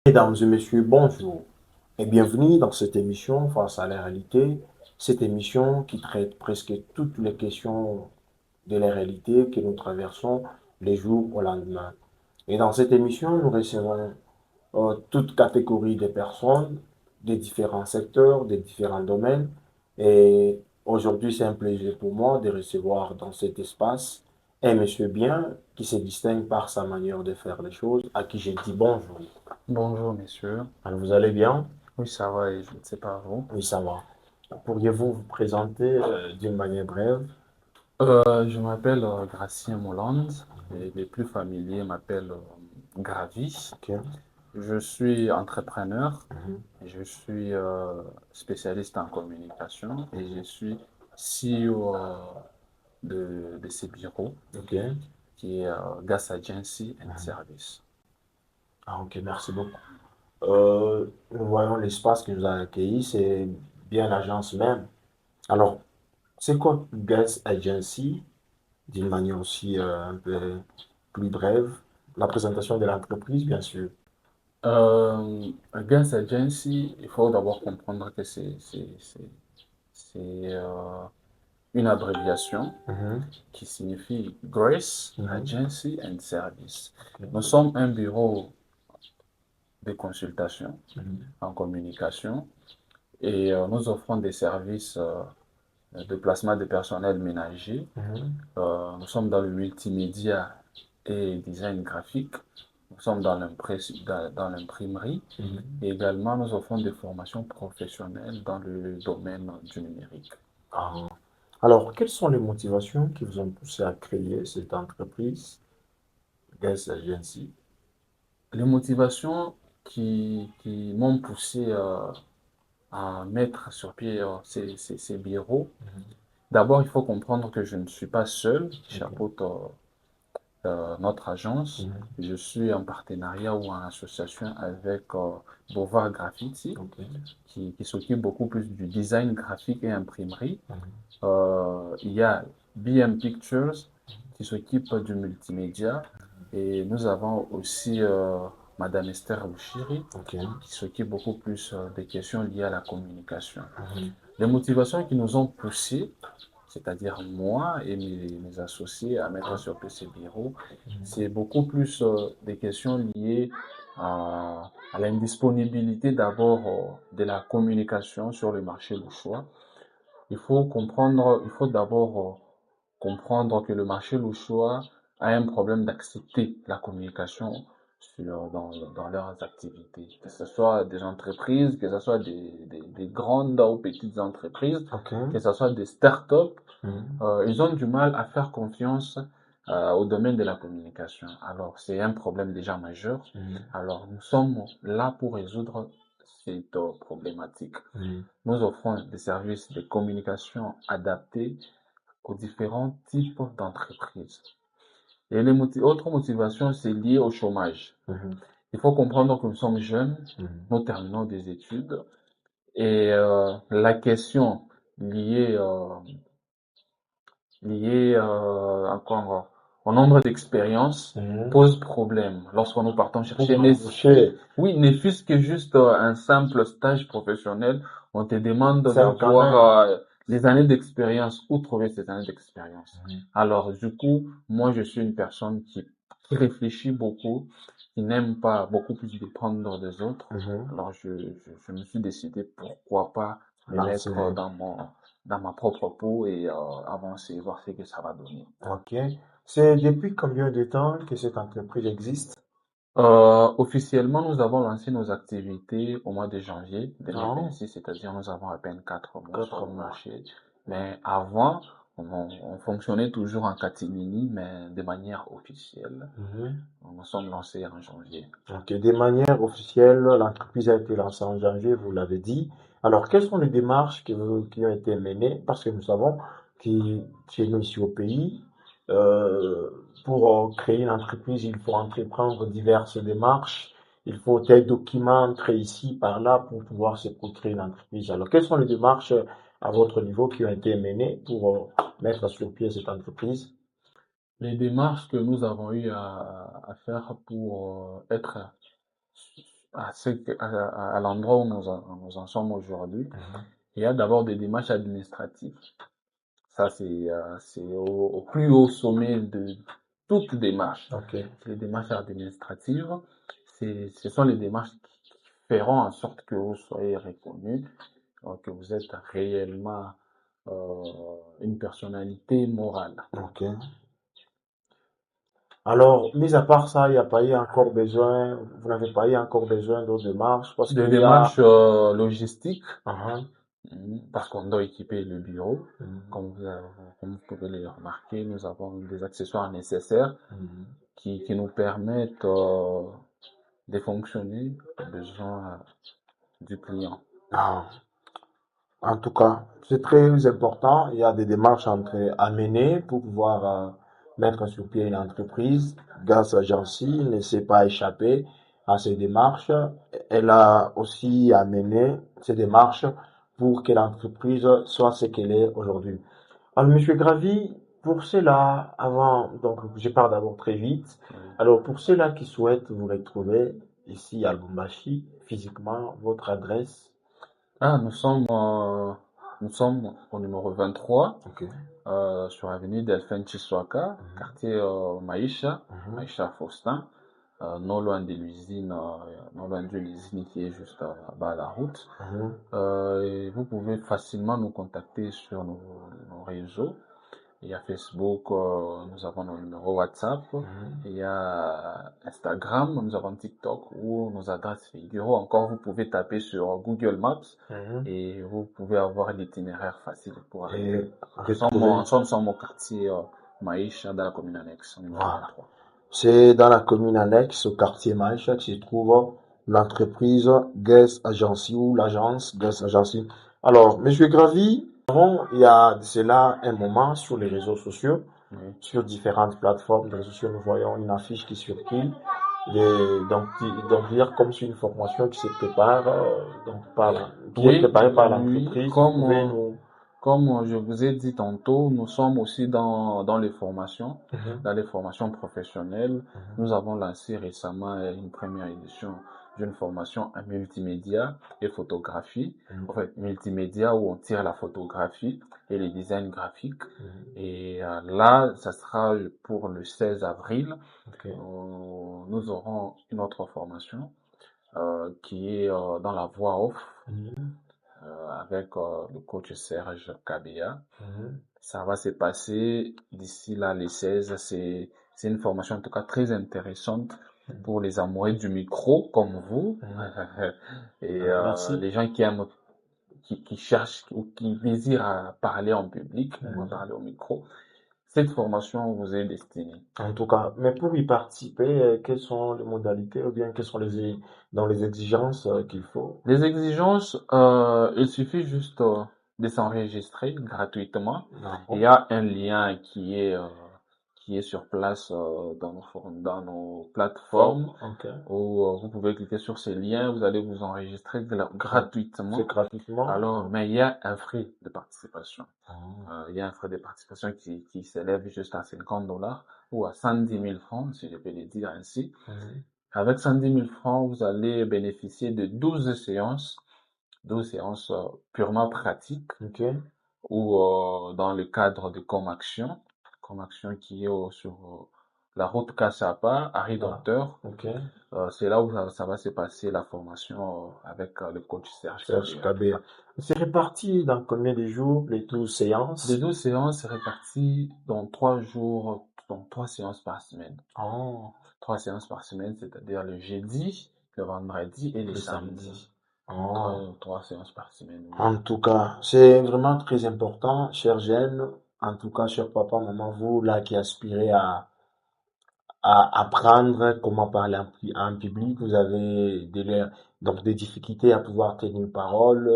Mesdames et messieurs, bonjour et bienvenue dans cette émission Face à la réalité, cette émission qui traite presque toutes les questions de la réalité que nous traversons les jours au lendemain. Et dans cette émission, nous recevons toute catégorie de personnes, des différents secteurs, des différents domaines. Et aujourd'hui, c'est un plaisir pour moi de recevoir dans cet espace un monsieur bien qui se distingue par sa manière de faire les choses, à qui je dis bonjour. Bonjour, messieurs. Alors, vous allez bien? Oui, ça va et je ne sais pas vous. Oui, ça va. Pourriez-vous vous présenter d'une manière brève? Je m'appelle Gracien Molland et les plus familiers m'appellent Gravi. Ok. Je suis entrepreneur, Mhm. je suis spécialiste en communication et je suis CEO de ces bureaux Ok. qui est Gas Agency and Mhm. Service. Ah, ok, merci beaucoup. Nous voyons l'espace qui nous a accueillis, c'est bien l'agence même. Alors, c'est quoi Gas Agency, d'une manière aussi un peu plus brève? La présentation de l'entreprise, bien sûr. Gas Agency, il faut d'abord comprendre que c'est, une abréviation Mhm. qui signifie Grace Mhm. Agency and Service. Nous Ok. sommes un bureau de consultation Mhm. en communication et nous offrons des services de placement de personnel ménager. Mhm. Nous sommes dans le multimédia et design graphique. Nous sommes dans l'imprimerie Mhm. et également nous offrons des formations professionnelles dans le domaine du numérique. Ah. Alors, quelles sont les motivations qui vous ont poussé à créer cette entreprise, Gas Agency? Les motivations qui m'ont poussé à mettre sur pied ces bureaux. Mhm. D'abord, il faut comprendre que je ne suis pas seul qui Ok. chapeaute notre agence. Mhm. Je suis en partenariat ou en association avec Beauvoir Graffiti, Ok. qui s'occupe beaucoup plus du design graphique et imprimerie. Mhm. Il y a BM Pictures qui s'occupe du multimédia. Et nous avons aussi Madame Esther Bouchiri Ok. qui s'occupe beaucoup plus des questions liées à la communication. Mhm. Les motivations qui nous ont poussés, c'est-à-dire moi et mes associés à mettre sur pied ces bureaux, c'est beaucoup plus des questions liées à l'indisponibilité d'abord de la communication sur le marché du choix. Il faut d'abord comprendre que le marché louchois a un problème d'accepter la communication dans leurs activités, que ce soit des entreprises, que ce soit des grandes ou petites entreprises, Ok. que ce soit des startups, Mhm. ils ont du mal à faire confiance au domaine de la communication. Alors, c'est un problème déjà majeur. Mhm. Alors, nous sommes là pour résoudre cette problématique. Mhm. Nous offrons des services de communication adaptés aux différents types d'entreprises. Et autres motivations, c'est lié au chômage. Mhm. Il faut comprendre que nous sommes jeunes, Mhm. nous terminons des études, et la question liée, encore au nombre d'expériences Mhm. pose problème lorsque nous partons Pour chercher. embaucher Oui, ne fût-ce que juste un simple stage professionnel, on te demande 5 ans. d'avoir des années d'expérience. Où trouver ces années d'expérience? Mhm. Alors, du coup, moi, je suis une personne qui réfléchit beaucoup, qui n'aime pas beaucoup plus dépendre des autres. Mhm. Alors, je me suis décidé, pourquoi pas me mettre Lancer. dans ma propre peau et avancer, voir ce que ça va donner. Ok. C'est depuis combien de temps que cette entreprise existe? Officiellement, nous avons lancé nos activités au mois de janvier Ah, 2026, c'est-à-dire nous avons à peine 4 mois sur 4 le mois. marché. Mais avant, on fonctionnait toujours en catimini, mais de manière officielle. Mhm. Nous sommes lancés en janvier. Ok. De manière officielle, l'entreprise a été lancée en janvier, vous l'avez dit. Alors, quelles sont les démarches qui ont été menées? Parce que nous savons que chez nous ici au pays, euh, pour créer une entreprise, il faut entreprendre diverses démarches. Il faut tel document entrer ici, par là, pour pouvoir se créer une entreprise. Alors, quelles sont les démarches à votre niveau qui ont été menées pour mettre sur pied cette entreprise? Les démarches que nous avons eu à faire pour être à l'endroit où nous en sommes aujourd'hui, il y a d'abord des démarches administratives. Ça, c'est au plus haut sommet de toute démarche. Ok. Les démarches administratives, ce sont les démarches qui feront en sorte que vous soyez reconnu, que vous êtes réellement une personnalité morale. Ok. Alors, mis à part ça, il n'y a pas eu encore besoin, vous n'avez pas eu encore besoin d'autres démarches parce Des qu'il y a. démarches logistiques, Uh-huh. parce qu'on doit équiper le bureau. Mhm. Comme vous pouvez le remarquer, nous avons des accessoires nécessaires Mhm. qui nous permettent de fonctionner aux besoins du client. Ah. En tout cas, c'est très important. Il y a des démarches à mener pour pouvoir mettre sur pied une entreprise. Gas Agency ne s'est pas échappé à ces démarches. Elle a aussi à mener ces démarches pour que l'entreprise soit ce qu'elle est aujourd'hui. Alors, Monsieur Gravy, pour cela, avant, donc je pars d'abord très vite. Oui. Alors, pour ceux-là qui souhaitent vous retrouver ici à Lubumbashi, physiquement, votre adresse. Ah, nous sommes au numéro 23, Ok. sur l'avenue Delphin Chiswaka, quartier Maïcha, Mhm. Maïcha Faustin, non loin de l'usine, non loin de l'usine qui est juste bas à la route. Mhm. Et vous pouvez facilement nous contacter sur nos réseaux. Il y a Facebook, nous avons nos numéros WhatsApp, il y a Instagram, nous avons TikTok où nos adresses figurent. Encore, vous pouvez taper sur Google Maps Mhm. et vous pouvez avoir l'itinéraire facile pour arriver. Et retrouver. Nous sommes au quartier Maïcha dans la commune annexe, numéro Voilà. 23. C'est dans la commune annexe, au quartier Maïcha, que se trouve l'entreprise Guest Agency ou l'agence Guest Agency. Alors, Monsieur Gravy, il y a de cela un moment sur les réseaux sociaux, Oui. sur différentes plateformes de réseaux sociaux, nous voyons une affiche qui circule. Donc, dire comme c'est une formation qui se prépare, qui est préparée par l'entreprise. Vous pouvez nous. Comme je vous ai dit tantôt, nous sommes aussi dans les formations, Mhm. dans les formations professionnelles. Nous avons lancé récemment une première édition d'une formation en multimédia et photographie. En fait, multimédia où on tire la photographie et les designs graphiques. Et là, ça sera pour le 16 avril. Ok. Nous aurons une autre formation qui est dans la voix off. Avec le coach Serge Kabia. Ça va se passer d'ici là les 16. C'est une formation en tout cas très intéressante pour les amoureux du micro comme vous et les gens qui aiment, qui cherchent ou qui désirent à parler en public ou à parler au micro. Cette formation vous est destinée. En tout cas, mais pour y participer, quelles sont les modalités ou bien quelles sont dans les exigences qu'il faut? Les exigences, il suffit juste de s'enregistrer gratuitement. Il y a un lien qui est sur place dans nos plateformes Ok. où vous pouvez cliquer sur ce lien, vous allez vous enregistrer gratuitement. C'est gratuitement. Alors, mais il y a un frais de participation. Il y a un frais de participation qui s'élève juste à $50 ou à 110 000 francs, si je peux le dire ainsi. Avec 110 000 francs, vous allez bénéficier de 12 séances purement pratiques, Ok. ou dans le cadre de Comaction qui est sur la route Kassapa, Harry Docteur. Ok. C'est là où ça va se passer la formation avec le coach Serge Kabia. Kabea. C'est réparti dans combien de jours, les 12 séances? Les 12 séances sont réparties dans 3 jours, dans 3 séances par semaine. Oh. 3 séances par semaine, c'est-à-dire le jeudi, le vendredi et le samedi. Oh. 3 séances par semaine. Oui. En tout cas, c'est vraiment très important, cher jeune. En tout cas, cher papa, maman, vous là qui aspirez à apprendre comment parler en public, vous avez donc des difficultés à pouvoir tenir parole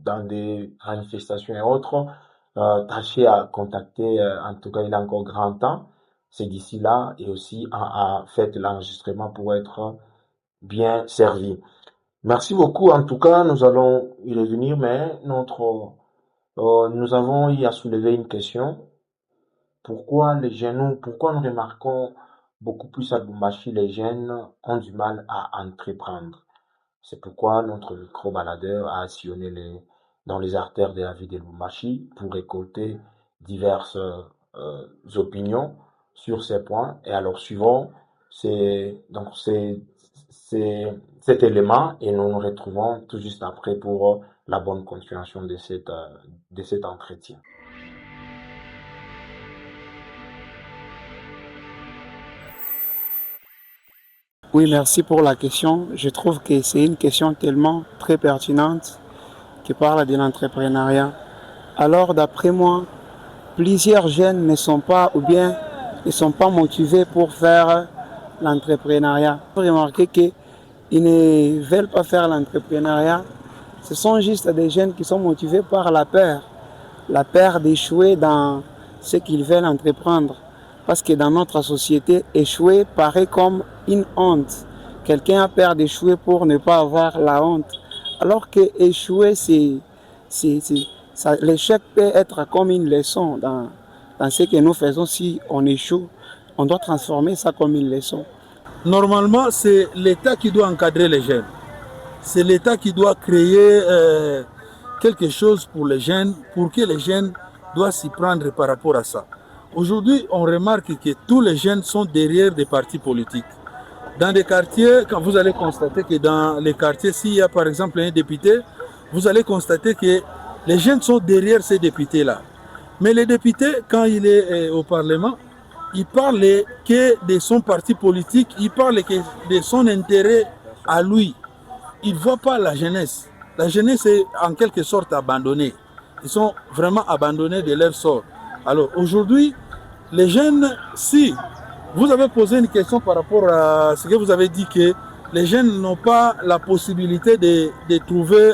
dans des manifestations et autres. Tâchez à contacter, en tout cas, il est encore grand temps. C'est d'ici là et aussi faites l'enregistrement pour être bien servi. Merci beaucoup. En tout cas, nous allons y revenir, mais nous avons eu à soulever une question. Pourquoi pourquoi nous remarquons beaucoup plus à Lubumbashi, les jeunes ont du mal à entreprendre? C'est pourquoi notre micro-baladeur a sillonné dans les artères de la ville de Lubumbashi pour récolter diverses opinions sur ces points. Et alors, suivant cet élément et nous nous retrouvons tout juste après pour la bonne continuation de cet entretien. Oui, merci pour la question. Je trouve que c'est une question tellement très pertinente qui parle de l'entrepreneuriat. Alors, d'après moi, plusieurs jeunes ne sont pas ou bien ne sont pas motivés pour faire l'entrepreneuriat. Vous remarquez qu'ils ne veulent pas faire l'entrepreneuriat. Ce sont juste des jeunes qui sont motivés par la peur d'échouer dans ce qu'ils veulent entreprendre. Parce que dans notre société, échouer paraît comme une honte. Quelqu'un a peur d'échouer pour ne pas avoir la honte. Alors que échouer, l'échec peut être comme une leçon dans ce que nous faisons. Si on échoue, on doit transformer ça comme une leçon. Normalement, c'est l'État qui doit encadrer les jeunes. C'est l'État qui doit créer quelque chose pour les jeunes, pour que les jeunes doivent s'y prendre par rapport à ça. Aujourd'hui, on remarque que tous les jeunes sont derrière des partis politiques. Dans des quartiers, quand vous allez constater que dans les quartiers, s'il y a par exemple un député, vous allez constater que les jeunes sont derrière ces députés-là. Mais le député, quand il est au Parlement, il parle que de son parti politique, il parle que de son intérêt à lui. Il ne voit pas la jeunesse. La jeunesse est en quelque sorte abandonnée. Ils sont vraiment abandonnés de leur sort. Alors aujourd'hui, les jeunes, si vous avez posé une question par rapport à ce que vous avez dit, que les jeunes n'ont pas la possibilité de trouver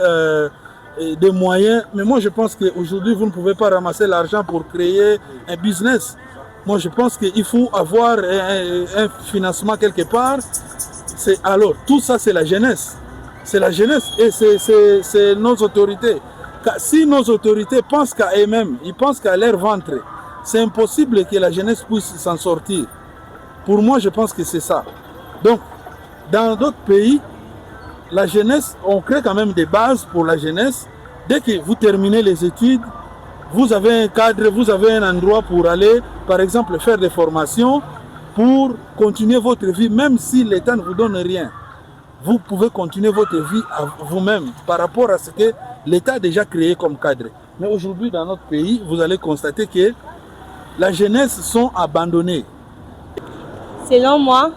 des moyens. Mais moi, je pense qu'aujourd'hui, vous ne pouvez pas ramasser l'argent pour créer un business. Moi, je pense qu'il faut avoir un financement quelque part. Alors, tout ça, c'est la jeunesse. C'est la jeunesse et c'est nos autorités. Si nos autorités pensent qu'à eux-mêmes, ils pensent qu'à leur ventre, c'est impossible que la jeunesse puisse s'en sortir. Pour moi, je pense que c'est ça. Donc, dans d'autres pays, la jeunesse, on crée quand même des bases pour la jeunesse. Dès que vous terminez les études, vous avez un cadre, vous avez un endroit pour aller, par exemple, faire des formations pour continuer votre vie, même si l'État ne vous donne rien. Vous pouvez continuer votre vie à vous-même par rapport à ce que l'État a déjà créé comme cadre. Mais aujourd'hui, dans notre pays, vous allez constater que la jeunesse sont abandonnés. Selon moi,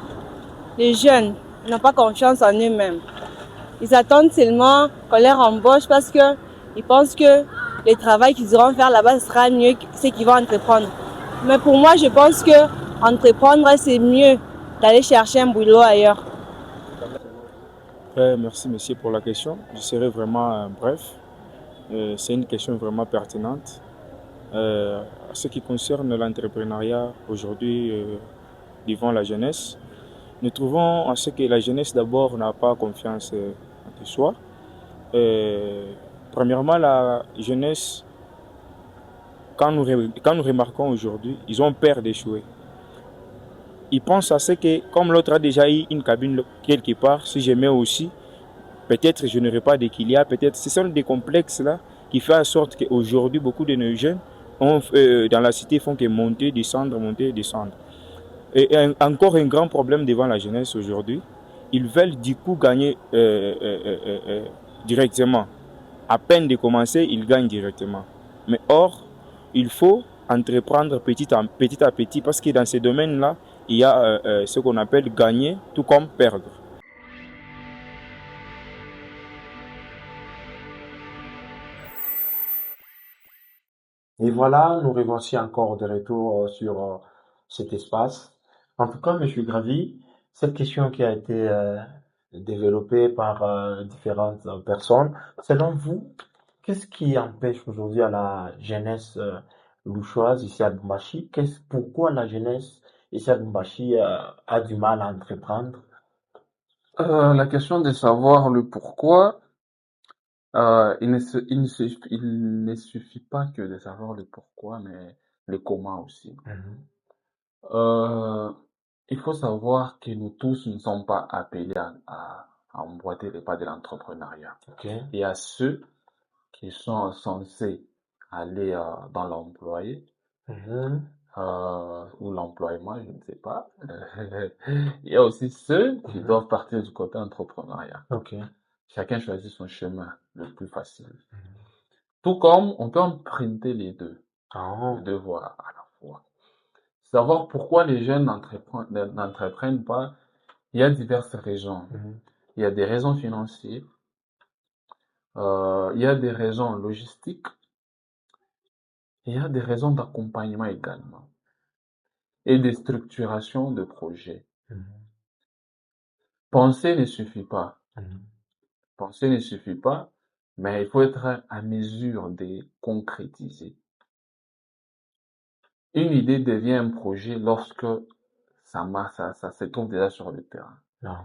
les jeunes n'ont pas confiance en eux-mêmes. Ils attendent seulement qu'on leur embauche parce qu'ils pensent que le travail qu'ils iront faire là-bas sera mieux que ce qu'ils vont entreprendre. Mais pour moi, je pense que entreprendre, c'est mieux d'aller chercher un boulot ailleurs. Merci monsieur pour la question. Je serai vraiment bref. C'est une question vraiment pertinente. En ce qui concerne l'entrepreneuriat aujourd'hui devant la jeunesse, nous trouvons à ce que la jeunesse d'abord n'a pas confiance en soi. Premièrement, la jeunesse, quand nous remarquons aujourd'hui, ils ont peur d'échouer. Ils pensent à ce que, comme l'autre a déjà eu une cabine quelque part, si je mets aussi, peut-être je n'aurai pas d'équilibre, peut-être ce sont des complexes là qui font en sorte qu'aujourd'hui, beaucoup de nos jeunes dans la cité font que monter, descendre. Et encore un grand problème devant la jeunesse aujourd'hui, ils veulent du coup gagner directement. À peine de commencer, ils gagnent directement. Mais or, il faut entreprendre petit à petit parce que dans ces domaines-là, il y a ce qu'on appelle gagner tout comme perdre. Et voilà, nous revoici encore de retour sur cet espace. En tout cas, Monsieur Gravy, cette question qui a été développée par différentes personnes, selon vous, qu'est-ce qui empêche aujourd'hui à la jeunesse louchoise ici à Lubumbashi, pourquoi la jeunesse ici à Lubumbashi a du mal à entreprendre? La question de savoir le pourquoi, il ne suffit pas que de savoir le pourquoi, mais le comment aussi. Mhm. Il faut savoir que nous tous ne sommes pas appelés à à emboîter les pas de l'entrepreneuriat. Ok. Il y a ceux qui sont censés aller dans l'employé Mhm. ou l'emploiement, je ne sais pas. Il y a aussi ceux qui doivent partir du côté entrepreneuriat. Ok. Chacun choisit son chemin le plus facile. Tout comme on peut emprunter les deux Ah. voies à la fois. Savoir pourquoi les jeunes n'entreprennent pas, il y a diverses raisons. Mhm. Il y a des raisons financières, il y a des raisons logistiques, il y a des raisons d'accompagnement également et des structurations de projets. Mhm. Penser ne suffit pas. Mhm. Penser ne suffit pas, mais il faut être à mesure de concrétiser. Une idée devient un projet lorsque ça se trouve déjà sur le terrain. Ah.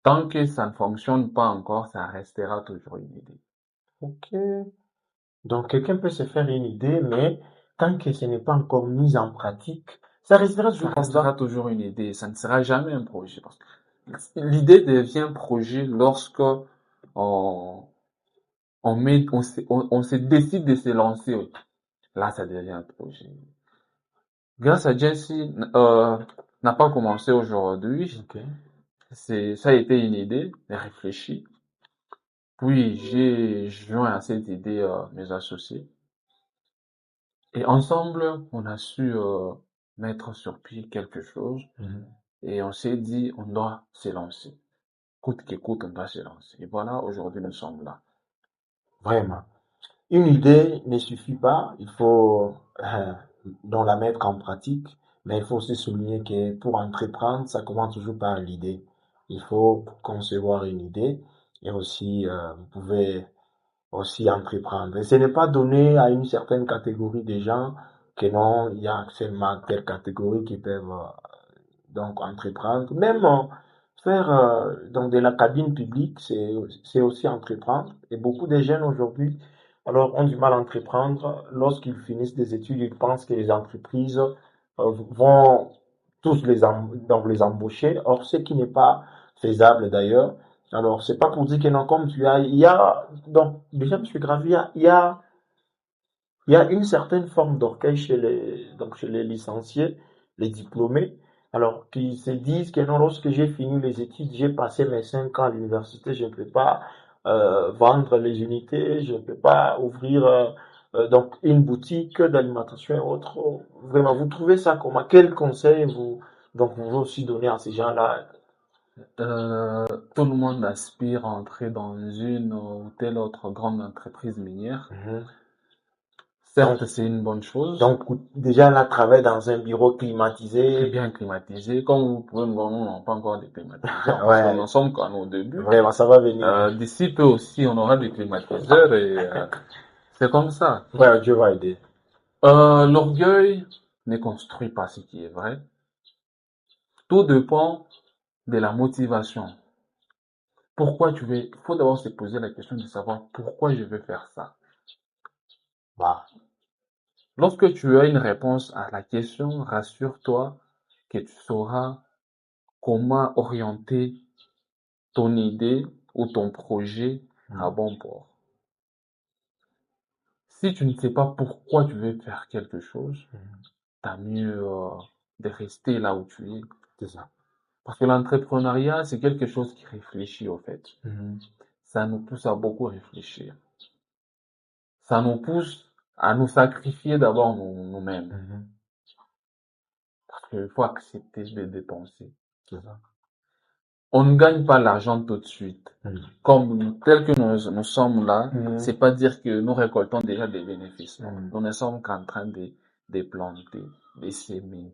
Tant que ça ne fonctionne pas encore, ça restera toujours une idée. Ok. Donc, quelqu'un peut se faire une idée, mais tant que ce n'est pas encore mis en pratique, ça restera Ça toujours comme restera ça. toujours une idée, ça ne sera jamais un projet. Parce que l'idée devient projet lorsque on, on se décide de se lancer. Là, ça devient un projet. Grâce à Jesse, n'a pas commencé aujourd'hui. Ok. Ça a été une idée, réfléchie. Puis j'ai joint à cette idée mes associés. Et ensemble, on a su mettre sur pied quelque chose. Mhm. Et on s'est dit, on doit se lancer. Coûte que coûte, on doit se lancer. Et voilà, aujourd'hui, nous sommes là. Vraiment. Une idée ne suffit pas, il faut donc la mettre en pratique, mais il faut aussi souligner que pour entreprendre, ça commence toujours par l'idée. Il faut concevoir une idée et aussi vous pouvez aussi entreprendre. Et ce n'est pas donné à une certaine catégorie de gens que non, il y a seulement telle catégorie qui peuvent donc entreprendre. Même faire donc de la cabine publique, c'est aussi entreprendre. Et beaucoup de jeunes aujourd'hui, alors, ont du mal à entreprendre. Lorsqu'ils finissent des études, ils pensent que les entreprises vont tous donc les embaucher. Or, ce qui n'est pas faisable d'ailleurs. Alors, c'est pas pour dire que non, comme il y a, donc, déjà, M. Gravier, il y a une certaine forme d'orgueil donc chez les licenciés, les diplômés, alors qui se disent que non, lorsque j'ai fini les études, j'ai passé mes 5 ans à l'université, je ne peux pas vendre les unités, je ne peux pas ouvrir donc une boutique d'alimentation et autres. Vraiment, vous trouvez ça comment? Quel conseil donc vous aussi donner à ces gens-là? Tout le monde aspire à entrer dans une ou telle autre grande entreprise minière. Mhm. Certes, c'est une bonne chose. Donc, déjà, là, travailler dans un bureau Très climatisé. bien climatisé. Comme vous pouvez me voir, nous n'avons pas encore de climatiseurs. Parce Ouais, que nous sommes qu'à nos débuts. vraiment, ça va venir. D'ici peu aussi, on aura des climatiseurs et c'est comme ça. Ouais, Dieu va aider. L'orgueil ne construit pas ce qui est vrai. Tout dépend de la motivation. Pourquoi tu veux, il faut d'abord se poser la question de savoir pourquoi je veux faire ça. Bah, Lorsque tu as une réponse à la question, rassure-toi que tu sauras comment orienter ton idée ou ton projet à bon port. Si tu ne sais pas pourquoi tu veux faire quelque chose, t'as mieux de rester là où tu es. c'est ça. Parce que l'entrepreneuriat, c'est quelque chose qui réfléchit au fait. Ça nous pousse à beaucoup réfléchir. Ça nous pousse à nous sacrifier d'abord nous-mêmes. Parce qu'il faut accepter de dépenser. C'est ça. On ne gagne pas l'argent tout de suite. Comme tel que nous sommes là, c'est pas dire que nous récoltons déjà des bénéfices. Nous ne sommes qu'en train de planter, de s'aimer.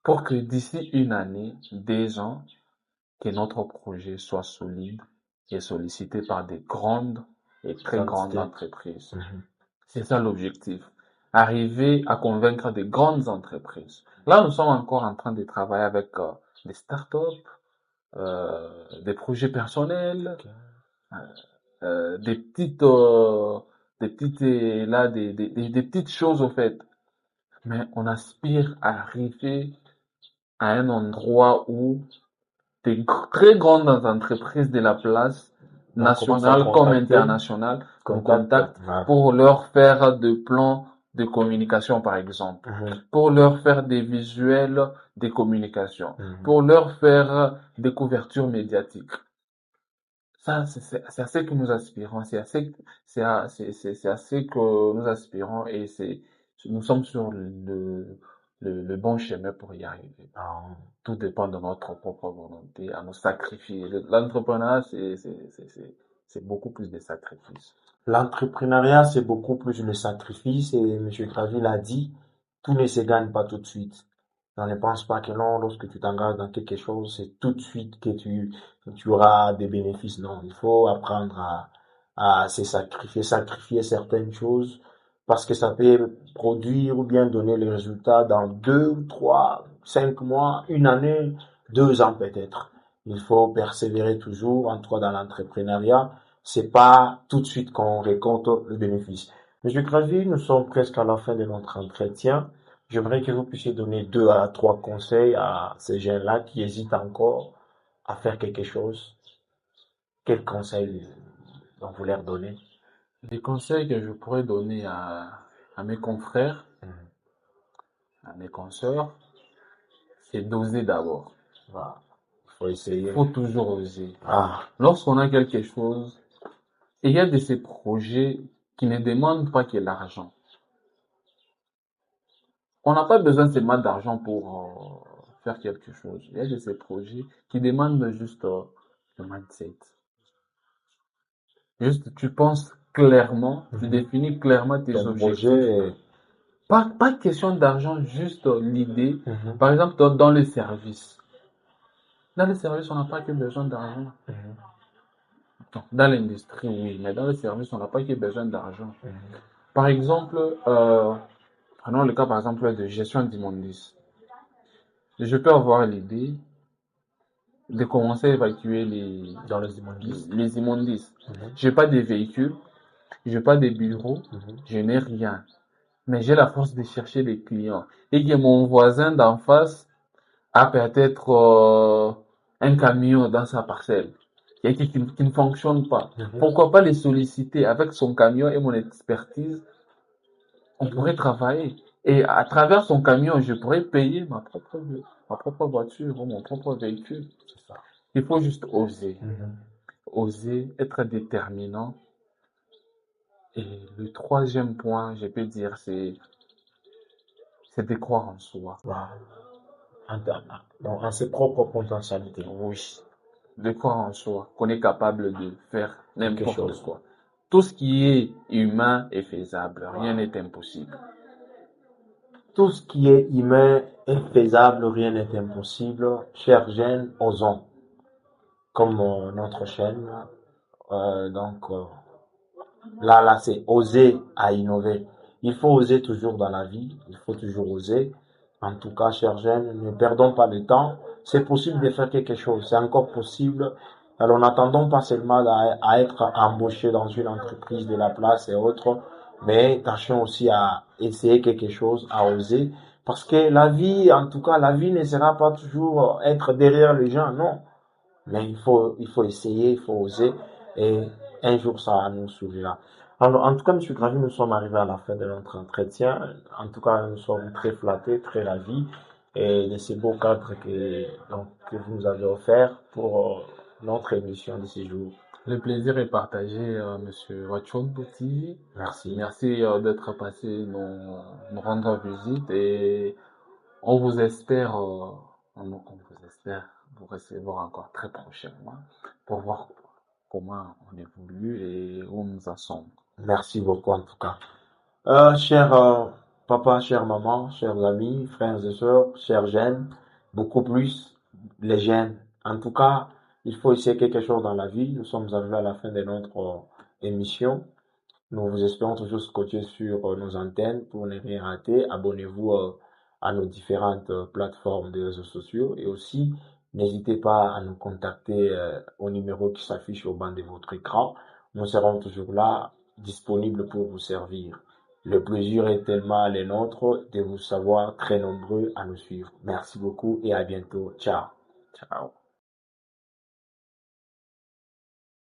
Pour que d'ici une année, 2 ans, que notre projet soit solide et sollicité par des grandes et très grandes entreprises. C'est ça l'objectif. Arriver à convaincre des grandes entreprises. Là, nous sommes encore en train de travailler avec des startups, des projets personnels, des petites choses au fait. Mais on aspire à arriver à un endroit où des très grandes entreprises de la place Donc, commence à nationale comme contacter. internationale nous Contact. contactent Ouais. pour leur faire des plans de communication, par exemple, pour leur faire des visuels de communication, pour leur faire des couvertures médiatiques. Ça, c'est à ce que nous aspirons, c'est à ce que nous aspirons et nous sommes sur le bon chemin pour y arriver. Ah, Tout dépend de notre propre volonté, à nous sacrifier. L'entrepreneuriat, c'est beaucoup plus de sacrifices. L'entrepreneuriat, c'est beaucoup plus le sacrifice et M. Gravy l'a dit, tout ne se gagne pas tout de suite. On ne pense pas que non, lorsque tu t'engages dans quelque chose, c'est tout de suite que tu auras des bénéfices. Non, il faut apprendre à se sacrifier certaines choses parce que ça peut produire ou bien donner le résultat dans 2, 3, 5 mois, une année, 2 ans peut-être. Il faut persévérer toujours, en tout cas dans l'entrepreneuriat. C'est pas tout de suite qu'on récolte le bénéfice. Monsieur Gravy, nous sommes presque à la fin de notre entretien. J'aimerais que vous puissiez donner 2 à 3 conseils à ces jeunes-là qui hésitent encore à faire quelque chose. Quels conseils donc vous leur donnez? Les conseils que je pourrais donner à mes confrères, à mes consoeurs, c'est d'oser d'abord. Voilà. Il faut essayer. Il faut toujours oser. Ah, Lorsqu'on a quelque chose, et il y a de ces projets qui ne demandent pas que l'argent. On n'a pas besoin seulement d'argent pour faire quelque chose. Il y a de ces projets qui demandent juste le mindset. Juste, tu penses clairement, tu définis clairement tes ton objectifs. projet. Pas question d'argent, juste l'idée. Par exemple, dans le service. Dans le service, on n'a pas que besoin d'argent. Non, dans l'industrie, oui, mais dans le service, on n'a pas que besoin d'argent. Par exemple, prenons le cas par exemple de gestion d'immondices. Je peux avoir l'idée de commencer à évacuer Dans les immondices. les immondices. Je n'ai pas de véhicules, je n'ai pas de bureaux, je n'ai rien. Mais j'ai la force de chercher des clients. Et que mon voisin d'en face a peut-être un camion dans sa parcelle et qui ne fonctionne pas. Pourquoi pas les solliciter avec son camion et mon expertise? On pourrait travailler. Et à travers son camion, je pourrais payer ma propre voiture ou mon propre véhicule. C'est ça. Il faut juste oser. Oser, être déterminant. Et le troisième point, je peux dire, c'est de croire en soi. Voilà. En ses propres potentialités. Oui. De croire en soi, qu'on est capable de faire Quelque n'importe chose. quoi. Tout ce qui est humain est faisable. Rien n'est impossible. Tout ce qui est humain est faisable, rien n'est impossible. Chers jeunes, osons. Comme notre chaîne. Là, c'est oser à innover. Il faut oser toujours dans la vie. Il faut toujours oser. En tout cas, chers jeunes, ne perdons pas le temps. C'est possible de faire quelque chose. C'est encore possible. Alors, n'attendons pas seulement à être embauché dans une entreprise de la place et autres, mais tâchons aussi à essayer quelque chose, à oser. Parce que la vie, en tout cas, la vie ne sera pas toujours être derrière les gens, non. Mais il faut essayer, il faut oser, et un jour ça nous sourira. Alors, en tout cas, M. Gravy, nous sommes arrivés à la fin de notre entretien. En tout cas, nous sommes très flattés, très ravis, et de ces beaux cadres que vous nous avez offerts pour notre émission de ce jour. Le plaisir est partagé, Monsieur Wachon Bouti. Merci. Merci d'être passé nous rendre visite et on vous espère vous recevoir encore très prochainement pour voir comment on évolue et où nous en sommes. Merci beaucoup, en tout cas. Cher papa, chère maman, chers amis, frères et sœurs, chers jeunes, beaucoup plus les jeunes. En tout cas, il faut essayer quelque chose dans la vie. Nous sommes arrivés à la fin de notre émission. Nous vous espérons toujours scotcher sur nos antennes pour ne rien rater. Abonnez-vous à nos différentes plateformes de réseaux sociaux et aussi n'hésitez pas à nous contacter au numéro qui s'affiche au bas de votre écran. Nous serons toujours là, disponibles pour vous servir. Le plaisir est tellement le nôtre de vous savoir très nombreux à nous suivre. Merci beaucoup et à bientôt. Ciao. Ciao.